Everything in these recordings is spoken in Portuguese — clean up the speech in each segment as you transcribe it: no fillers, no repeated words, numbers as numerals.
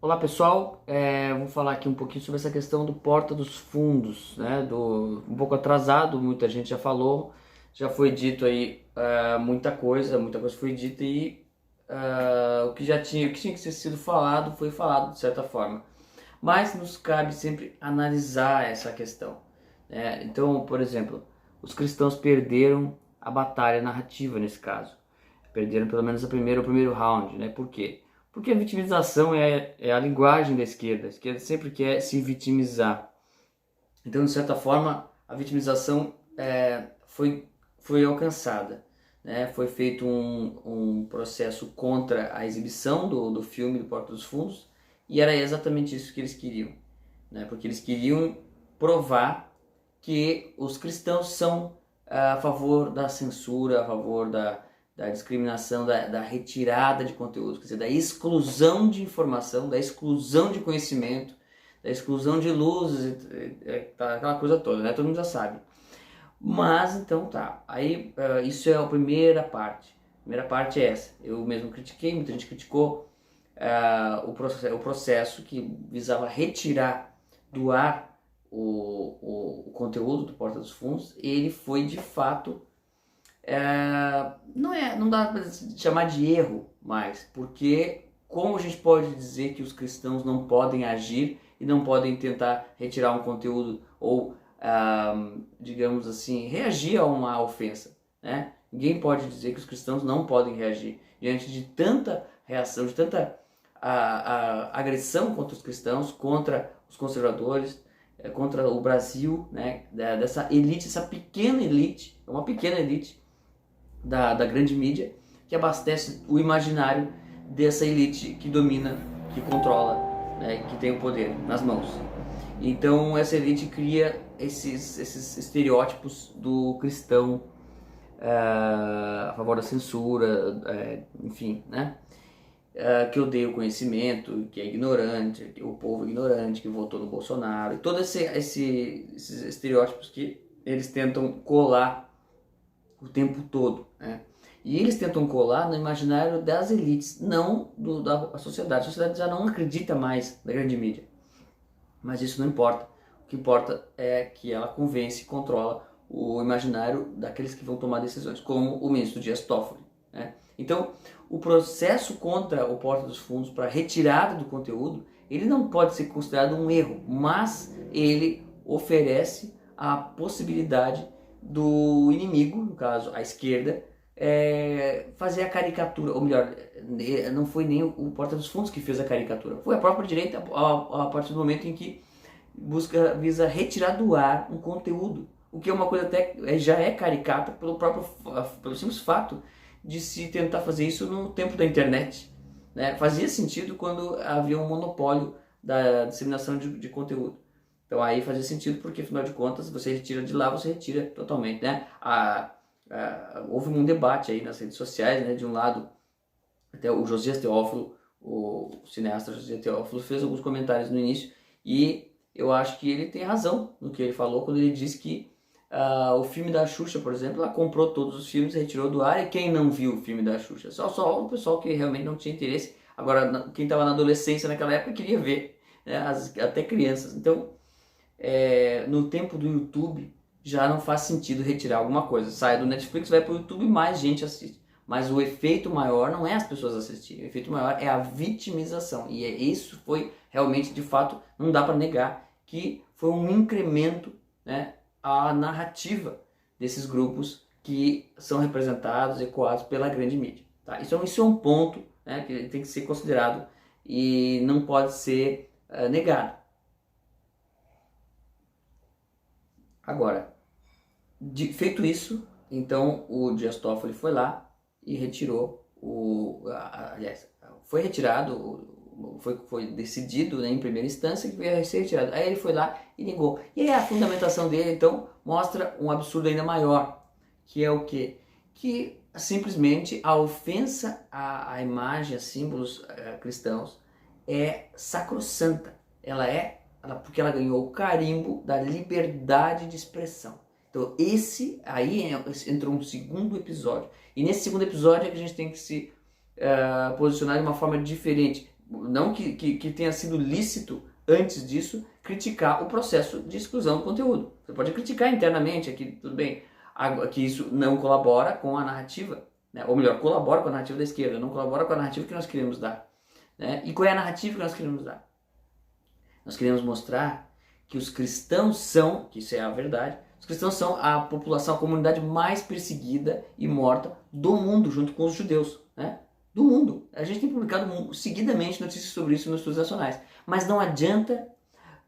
Olá pessoal, vou falar aqui um pouquinho sobre essa questão do Porta dos Fundos, né? Um pouco atrasado, muita gente já falou, já foi dito aí muita coisa foi dita e o que tinha que ter sido falado foi falado de certa forma. Mas nos cabe sempre analisar essa questão, né? Então, por exemplo, os cristãos perderam a batalha narrativa nesse caso, perderam pelo menos o primeiro round, né? Por quê? Porque a vitimização é a linguagem da esquerda. A esquerda sempre quer se vitimizar. Então, de certa forma, a vitimização foi alcançada. Né? Foi feito um processo contra a exibição do filme do Porta dos Fundos e era exatamente isso que eles queriam. Né? Porque eles queriam provar que os cristãos são a favor da censura, a favor da discriminação, da retirada de conteúdo, quer dizer, da exclusão de informação, da exclusão de conhecimento, da exclusão de luzes, aquela coisa toda, né? Todo mundo já sabe. Mas, então tá, aí isso é a primeira parte. A primeira parte é essa. Eu mesmo critiquei, muita gente criticou o processo que visava retirar do ar o conteúdo do Porta dos Fundos. Ele foi de fato não dá para chamar de erro mais, porque como a gente pode dizer que os cristãos não podem agir e não podem tentar retirar um conteúdo ou, digamos assim, reagir a uma ofensa, né? Ninguém pode dizer que os cristãos não podem reagir diante de tanta reação, de tanta agressão contra os cristãos, contra os conservadores, contra o Brasil, né? Dessa elite, essa pequena elite, uma pequena elite da grande mídia, que abastece o imaginário dessa elite que domina, que controla, né, que tem o poder nas mãos. Então essa elite cria esses estereótipos do cristão a favor da censura, enfim, né? Que odeia o conhecimento, que é ignorante, que o povo é ignorante, que votou no Bolsonaro, e todos esses estereótipos que eles tentam colar o tempo todo, né? E eles tentam colar no imaginário das elites, não da sociedade. A sociedade já não acredita mais na grande mídia. Mas isso não importa. O que importa é que ela convence e controla o imaginário daqueles que vão tomar decisões, como o ministro Dias Toffoli, né? Então, o processo contra o Porta dos Fundos para retirada do conteúdo, ele não pode ser considerado um erro, mas ele oferece a possibilidade do inimigo, no caso a esquerda, fazer a caricatura, ou melhor, não foi nem o Porta dos Fundos que fez a caricatura, foi a própria direita a partir do momento em que visa retirar do ar um conteúdo, o que é uma coisa até já é caricata pelo simples fato de se tentar fazer isso no tempo da internet, né? Fazia sentido quando havia um monopólio da disseminação de conteúdo. Então aí fazia sentido porque, afinal de contas, você retira de lá, você retira totalmente, né? Houve um debate aí nas redes sociais, né? De um lado, até o Josias Teófilo, o cineasta Josias Teófilo, fez alguns comentários no início e eu acho que ele tem razão no que ele falou quando ele disse que o filme da Xuxa, por exemplo, ela comprou todos os filmes, retirou do ar, e quem não viu o filme da Xuxa? Só o pessoal que realmente não tinha interesse. Agora, quem estava na adolescência naquela época queria ver, né? Até crianças. Então, no tempo do YouTube já não faz sentido retirar alguma coisa. Sai do Netflix, vai para o YouTube e mais gente assiste. Mas o efeito maior não é as pessoas assistirem, o efeito maior é a vitimização. E isso foi realmente, de fato, não dá para negar que foi um incremento, né, à narrativa desses grupos que são representados, ecoados pela grande mídia. Tá? Isso é um ponto, né, que tem que ser considerado e não pode ser negado. Agora, feito isso, então o Dias Toffoli foi lá e retirou aliás, foi retirado, foi decidido, né, em primeira instância que ia ser retirado. Aí ele foi lá e negou. E aí a fundamentação dele, então, mostra um absurdo ainda maior, que é o quê? Que simplesmente a ofensa à imagem, a símbolos cristãos é sacrossanta. Porque ela ganhou o carimbo da liberdade de expressão. Então esse aí entrou um segundo episódio. E nesse segundo episódio é que a gente tem que se posicionar de uma forma diferente. não que tenha sido lícito antes disso criticar o processo de exclusão do conteúdo. Você pode criticar internamente aqui, tudo bem, que isso não colabora com a narrativa, né? Ou melhor, colabora com a narrativa da esquerda, não colabora com a narrativa que nós queremos dar. Né? E qual é a narrativa que nós queremos dar? Nós queremos mostrar que os cristãos são, que isso é a verdade, os cristãos são a população, a comunidade mais perseguida e morta do mundo, junto com os judeus, né? Do mundo. A gente tem publicado seguidamente notícias sobre isso nos estudos nacionais. Mas não adianta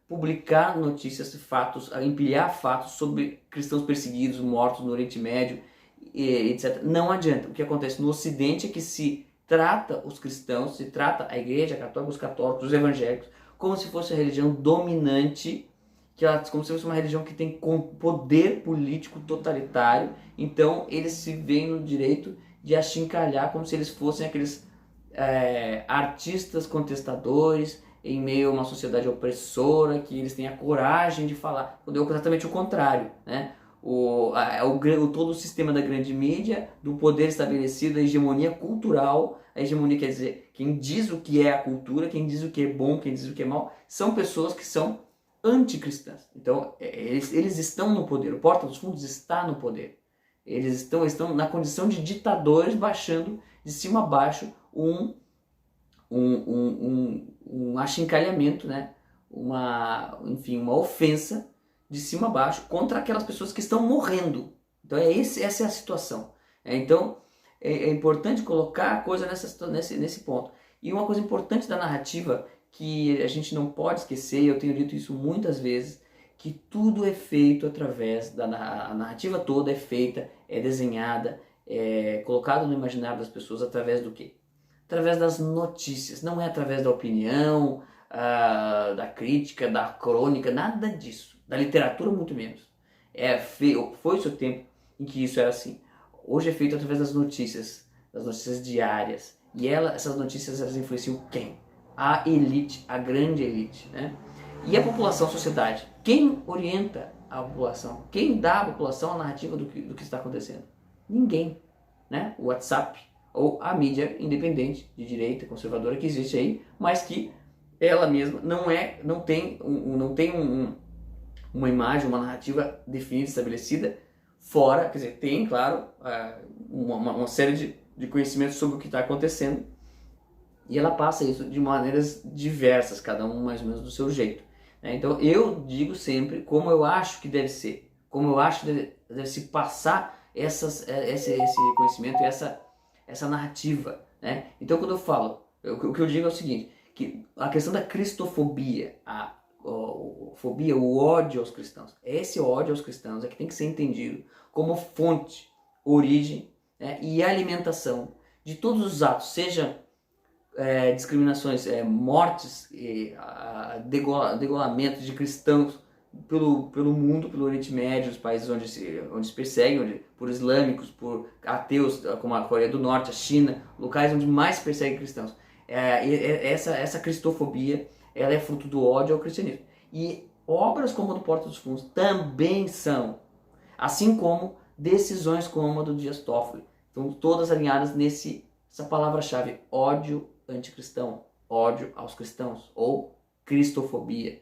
publicar notícias, fatos, empilhar fatos sobre cristãos perseguidos, mortos no Oriente Médio, etc. Não adianta. O que acontece no Ocidente é que se trata os cristãos, se trata a Igreja Católica, os católicos, os evangélicos, como se fosse a religião dominante, como se fosse uma religião que tem poder político totalitário. Então eles se veem no direito de achincalhar como se eles fossem aqueles artistas contestadores em meio a uma sociedade opressora, que eles têm a coragem de falar, quando é exatamente o contrário, né? Todo o sistema da grande mídia, do poder estabelecido, a hegemonia cultural, a hegemonia quer dizer, quem diz o que é a cultura, quem diz o que é bom, quem diz o que é mal, são pessoas que são anticristãs. Então, eles estão no poder, o Porta dos Fundos está no poder. Eles estão na condição de ditadores, baixando de cima a baixo um achincalhamento, né? uma ofensa de cima a baixo contra aquelas pessoas que estão morrendo. Então essa é a situação. Então é importante colocar a coisa nesse ponto. E uma coisa importante da narrativa que a gente não pode esquecer, eu tenho dito isso muitas vezes, que tudo é feito através a narrativa toda é feita, é desenhada, é colocada no imaginário das pessoas através do quê? Através das notícias, não é através da opinião, da crítica, da crônica, nada disso. Da literatura, muito menos. Foi o seu tempo em que isso era assim. Hoje é feito através das notícias diárias. E essas notícias, elas influenciam quem? A elite, a grande elite, né? E a população, a sociedade. Quem orienta a população? Quem dá à população a narrativa do que está acontecendo? Ninguém, né? O WhatsApp, ou a mídia independente, de direita, conservadora, que existe aí, mas que ela mesma não tem uma imagem, uma narrativa definida, estabelecida, fora, quer dizer, tem, claro, uma série de conhecimentos sobre o que está acontecendo, e ela passa isso de maneiras diversas, cada um mais ou menos do seu jeito. Né? Então eu digo sempre como eu acho que deve ser, como eu acho que deve se passar esse conhecimento e essa narrativa. Né? Então quando eu falo, o que eu digo é o seguinte, que a questão da cristofobia, o ódio aos cristãos, esse ódio aos cristãos é que tem que ser entendido como fonte, origem, né, e alimentação de todos os atos, seja discriminações, mortes, degolamentos de cristãos pelo mundo, pelo Oriente Médio, os países onde se perseguem, por islâmicos, por ateus, como a Coreia do Norte, a China, locais onde mais se perseguem cristãos. Essa cristofobia, ela é fruto do ódio ao cristianismo. E obras como a do Porta dos Fundos também são, assim como decisões como a do Dias Toffoli. Estão todas alinhadas essa palavra-chave, ódio anticristão, ódio aos cristãos, ou cristofobia.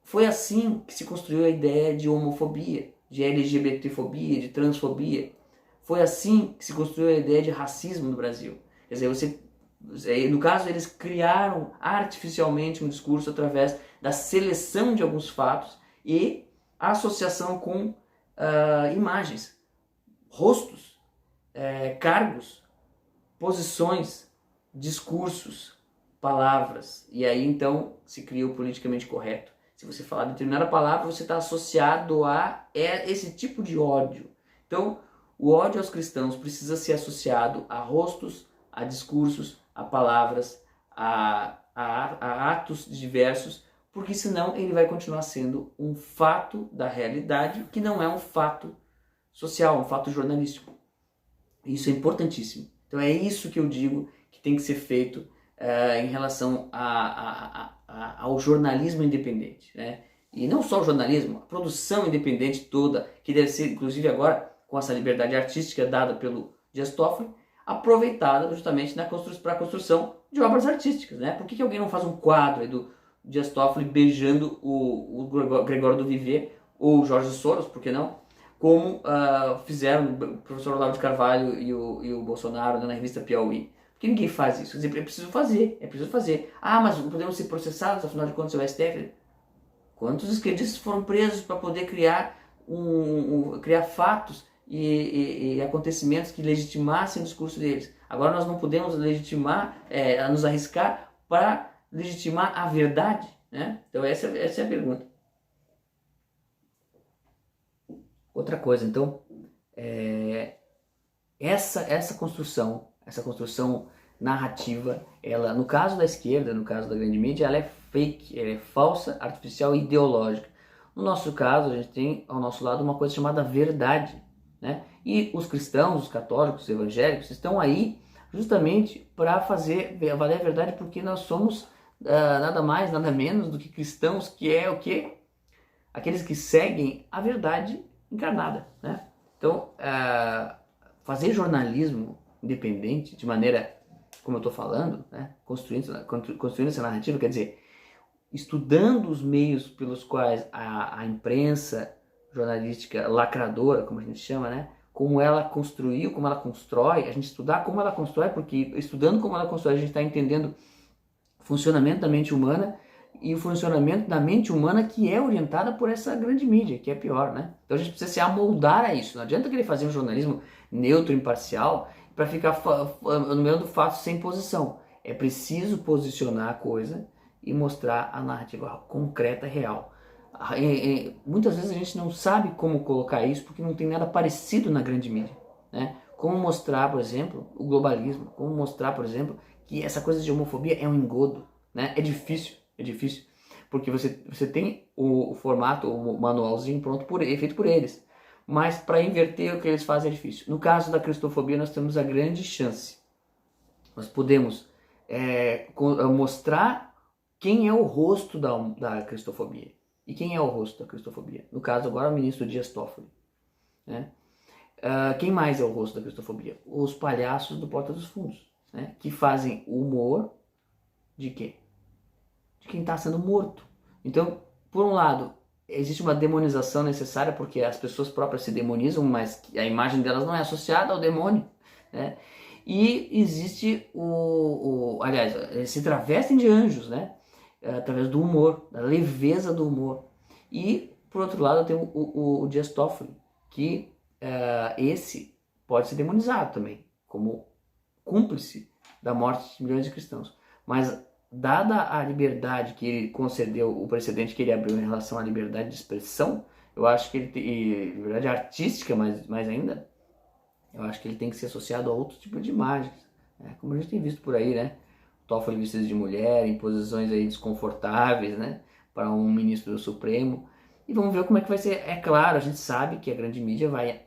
Foi assim que se construiu a ideia de homofobia, de LGBTfobia, de transfobia. Foi assim que se construiu a ideia de racismo no Brasil. Quer dizer, no caso, eles criaram artificialmente um discurso através da seleção de alguns fatos e a associação com imagens, rostos, cargos, posições, discursos, palavras. E aí então se cria o politicamente correto. Se você falar determinada palavra, você está associado a esse tipo de ódio. Então, o ódio aos cristãos precisa ser associado a rostos, a discursos, a palavras, a atos diversos, porque senão ele vai continuar sendo um fato da realidade que não é um fato social, um fato jornalístico. Isso é importantíssimo. Então é isso que eu digo que tem que ser feito em relação ao jornalismo independente, né? E não só o jornalismo, a produção independente toda, que deve ser, inclusive agora, com essa liberdade artística dada pelo Dias Toffoli, aproveitada justamente para a construção de obras artísticas, né? Por que alguém não faz um quadro aí do Dias Toffoli beijando o Gregório do Vivier ou o Jorge Soros, por que não? Como fizeram o professor Olavo de Carvalho e o Bolsonaro, né, na revista Piauí. Porque ninguém faz isso. Quer dizer, é preciso fazer. Ah, mas podemos ser processados, afinal de contas, é o STF. Quantos esquerdistas foram presos para poder criar, criar fatos e acontecimentos que legitimassem o discurso deles? Agora nós não podemos legitimar, nos arriscar para legitimar a verdade, né? Então essa é a pergunta. Outra coisa, então, essa construção narrativa, ela, no caso da esquerda, no caso da grande mídia, ela é fake, ela é falsa, artificial e ideológica. No nosso caso, a gente tem ao nosso lado uma coisa chamada verdade, né? E os cristãos, os católicos, os evangélicos estão aí justamente para fazer valer a verdade, porque nós somos nada mais, nada menos do que cristãos, que é o quê? Aqueles que seguem a verdade encarnada, né? Então, fazer jornalismo independente, de maneira, como eu estou falando, né? construindo essa narrativa, quer dizer, estudando os meios pelos quais a imprensa jornalística lacradora, como a gente chama, né? Como ela construiu, como ela constrói, a gente estudar como ela constrói, porque estudando como ela constrói, a gente está entendendo o funcionamento da mente humana e o funcionamento da mente humana que é orientada por essa grande mídia, que é pior, né? Então a gente precisa se amoldar a isso. Não adianta querer fazer um jornalismo neutro, imparcial, para ficar enumerando fatos sem posição. É preciso posicionar a coisa e mostrar a narrativa concreta, real. Muitas vezes a gente não sabe como colocar isso porque não tem nada parecido na grande mídia, né? Como mostrar, por exemplo, o globalismo, como mostrar, por exemplo, que essa coisa de homofobia é um engodo, né? É difícil, porque você tem o formato, o manualzinho pronto, feito por eles, mas para inverter o que eles fazem é difícil. No caso da cristofobia, nós temos a grande chance. Nós podemos mostrar quem é o rosto da cristofobia. E quem é o rosto da cristofobia? No caso agora, o ministro Dias Toffoli, né? Quem mais é o rosto da cristofobia? Os palhaços do Porta dos Fundos, né? Que fazem humor de quê? De quem está sendo morto. Então, por um lado, existe uma demonização necessária porque as pessoas próprias se demonizam, mas a imagem delas não é associada ao demônio, né? E existe aliás, se travestem de anjos, né? Através do humor, da leveza do humor. E, por outro lado, tem o Dias Toffoli, que esse pode ser demonizado também, como cúmplice da morte de milhões de cristãos. Mas, dada a liberdade que ele concedeu, o precedente que ele abriu em relação à liberdade de expressão, eu acho que ele tem liberdade artística, mais ainda, eu acho que ele tem que ser associado a outro tipo de imagens, né? Como a gente tem visto por aí, né? Toffoli vestido de mulher, em posições aí desconfortáveis, né? Para um ministro do Supremo. E vamos ver como é que vai ser. É claro, a gente sabe que a grande mídia vai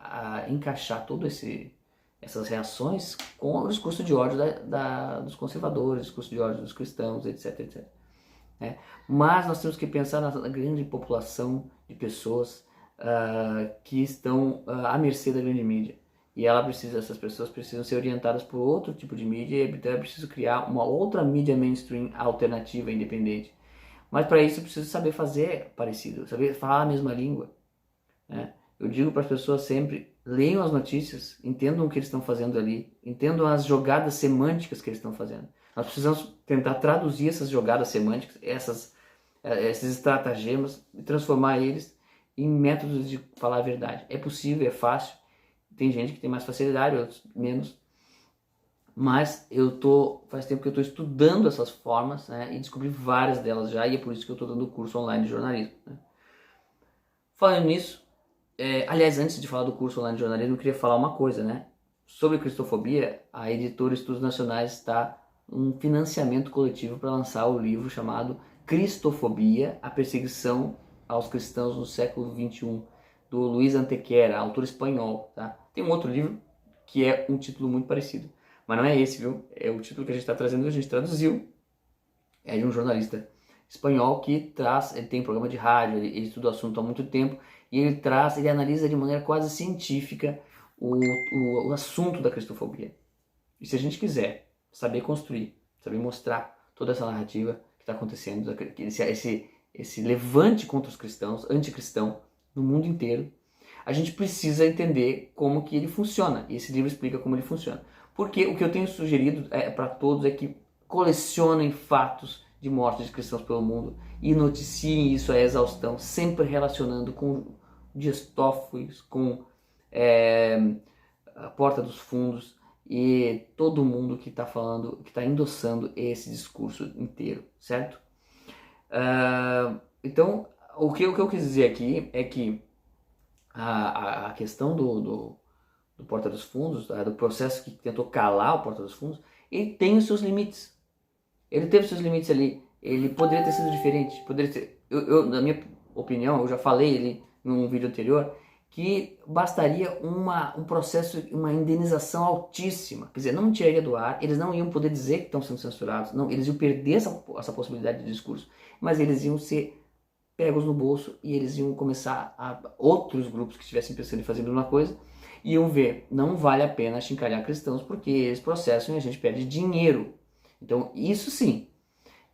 encaixar todas essas reações com o discurso de ódio dos conservadores, o discurso de ódio dos cristãos, etc, etc. Né? Mas nós temos que pensar na grande população de pessoas que estão à mercê da grande mídia. E essas pessoas precisam ser orientadas por outro tipo de mídia, e então é preciso criar uma outra mídia mainstream alternativa, independente. Mas para isso eu preciso saber fazer parecido, saber falar a mesma língua, né? Eu digo para as pessoas sempre, leiam as notícias, entendam o que eles estão fazendo ali, entendam as jogadas semânticas que eles estão fazendo. Nós precisamos tentar traduzir essas jogadas semânticas, esses estratagemas, e transformar eles em métodos de falar a verdade. É possível, é fácil. Tem gente que tem mais facilidade, outros menos. Mas faz tempo que eu estou estudando essas formas, né, e descobri várias delas já, e é por isso que eu estou dando o curso online de jornalismo, né. Falando nisso, aliás, antes de falar do curso online de jornalismo, eu queria falar uma coisa, né? Sobre cristofobia, a editora Estudos Nacionais está um financiamento coletivo para lançar o livro chamado Cristofobia, a perseguição aos cristãos no século XXI, do Luiz Antequera, autor espanhol, tá? Tem um outro livro que é um título muito parecido, mas não é esse, viu? É o título que a gente está trazendo, a gente traduziu. É de um jornalista espanhol que ele tem um programa de rádio, ele estuda o assunto há muito tempo, e ele analisa de maneira quase científica o assunto da cristofobia. E se a gente quiser saber construir, saber mostrar toda essa narrativa que está acontecendo, esse levante contra os cristãos, anticristão, no mundo inteiro, a gente precisa entender como que ele funciona. E esse livro explica como ele funciona. Porque o que eu tenho sugerido para todos é que colecionem fatos de mortes de cristãos pelo mundo e noticiem isso à exaustão, sempre relacionando com Dias Toffoli, com a Porta dos Fundos e todo mundo que está falando, que está endossando esse discurso inteiro, certo? Então, o que eu quis dizer aqui é que a questão do Porta dos Fundos, do processo que tentou calar o Porta dos Fundos, ele tem os seus limites. Ele teve os seus limites ali. Ele poderia ter sido diferente. Poderia ter, na minha opinião, eu já falei ali num vídeo anterior, que bastaria um processo, uma indenização altíssima. Quer dizer, não tiraria do ar, eles não iam poder dizer que estão sendo censurados, não, eles iam perder essa possibilidade de discurso, mas eles iam ser pegos no bolso e eles iam começar outros grupos que estivessem pensando em fazer a mesma coisa, iam ver, não vale a pena achincalhar cristãos porque eles processam e a gente perde dinheiro. Então isso sim,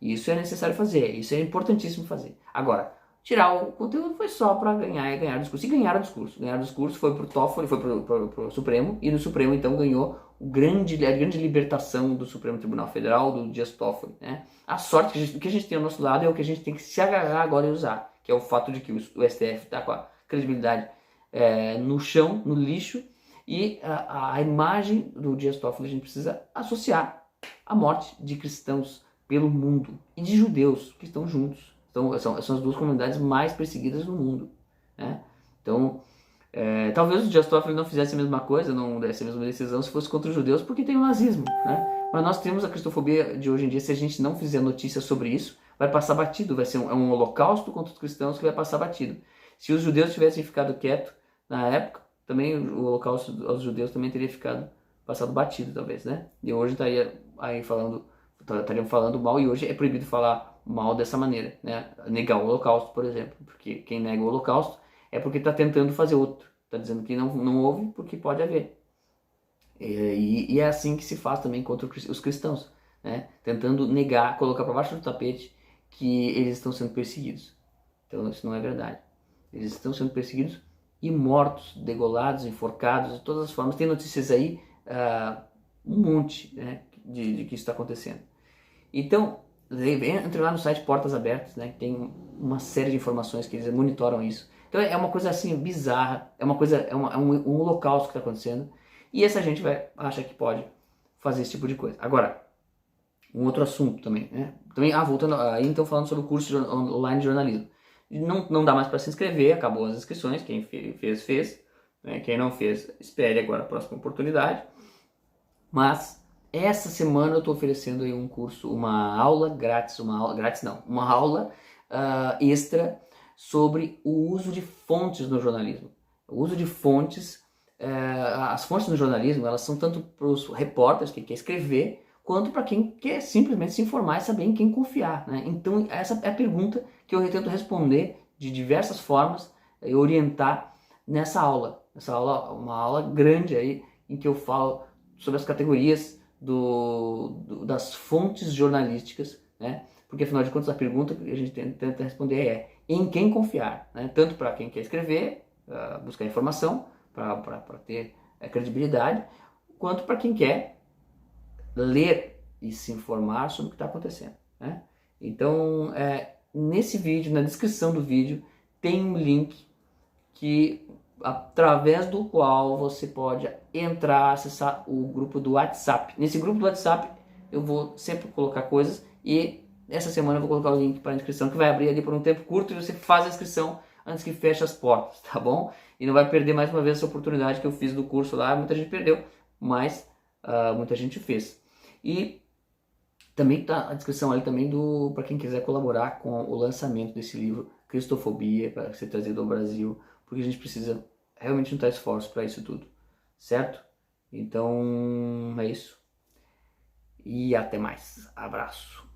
isso é necessário fazer, isso é importantíssimo fazer. Agora, tirar o conteúdo foi só para ganhar o discurso. E ganharam o discurso. Ganharam o discurso, foi pro Toffoli, foi pro Supremo, e no Supremo então ganhou a grande libertação do Supremo Tribunal Federal, do Dias Toffoli, né? A sorte que a gente tem ao nosso lado é o que a gente tem que se agarrar agora e usar, que é o fato de que o STF está com a credibilidade no chão, no lixo, e a imagem do Dias Toffoli a gente precisa associar à morte de cristãos pelo mundo e de judeus que estão juntos. Então, são as duas comunidades mais perseguidas do mundo, né? Então, talvez o Dias Toffoli não fizesse a mesma coisa, não desse a mesma decisão se fosse contra os judeus, porque tem o nazismo, né? Mas nós temos a cristofobia de hoje em dia. Se a gente não fizer notícia sobre isso, vai passar batido, vai ser um holocausto contra os cristãos que vai passar batido. Se os judeus tivessem ficado quietos na época, também o holocausto aos judeus também teria passado batido, talvez, né? E hoje estariam falando mal, e hoje é proibido falar mal dessa maneira, né? Negar o holocausto, por exemplo, porque quem nega o holocausto é porque está tentando fazer outro, está dizendo que não houve porque pode haver. E é assim que se faz também contra os cristãos, né? Tentando negar, colocar para baixo do tapete que eles estão sendo perseguidos. Então isso não é verdade. Eles estão sendo perseguidos e mortos, degolados, enforcados, de todas as formas. Tem notícias aí, um monte, né, de que isso está acontecendo. Então, entre lá no site Portas Abertas, né, que tem uma série de informações que eles monitoram isso. Então é uma coisa assim bizarra, é um holocausto que está acontecendo, e essa gente acha que pode fazer esse tipo de coisa. Agora, um outro assunto também, né? Voltando aí, então, falando sobre o curso online de jornalismo. Não dá mais para se inscrever, acabou as inscrições, quem fez, né? Quem não fez, espere agora a próxima oportunidade. Mas essa semana eu estou oferecendo aí um curso, uma aula grátis, uma aula extra sobre o uso de fontes no jornalismo. O uso de fontes, as fontes no jornalismo, elas são tanto para os repórteres que quer escrever, quanto para quem quer simplesmente se informar e saber em quem confiar, né? Então essa é a pergunta que eu tento responder de diversas formas e orientar nessa aula. Uma aula grande aí, em que eu falo sobre as categorias das fontes jornalísticas, né? Porque afinal de contas a pergunta que a gente tenta responder é em quem confiar, né? Tanto para quem quer escrever, buscar informação, para ter credibilidade, quanto para quem quer ler e se informar sobre o que está acontecendo, né? Então, nesse vídeo, na descrição do vídeo, tem um link através do qual você pode entrar, acessar o grupo do WhatsApp. Nesse grupo do WhatsApp eu vou sempre colocar coisas, e essa semana eu vou colocar o link para a inscrição, que vai abrir ali por um tempo curto, e você faz a inscrição antes que feche as portas, tá bom? E não vai perder mais uma vez essa oportunidade que eu fiz do curso lá. Muita gente perdeu, mas muita gente fez. E também está a descrição ali também para quem quiser colaborar com o lançamento desse livro, Cristofobia, para ser trazido ao Brasil, porque a gente precisa realmente juntar esforços para isso tudo, certo? Então é isso. E até mais. Abraço.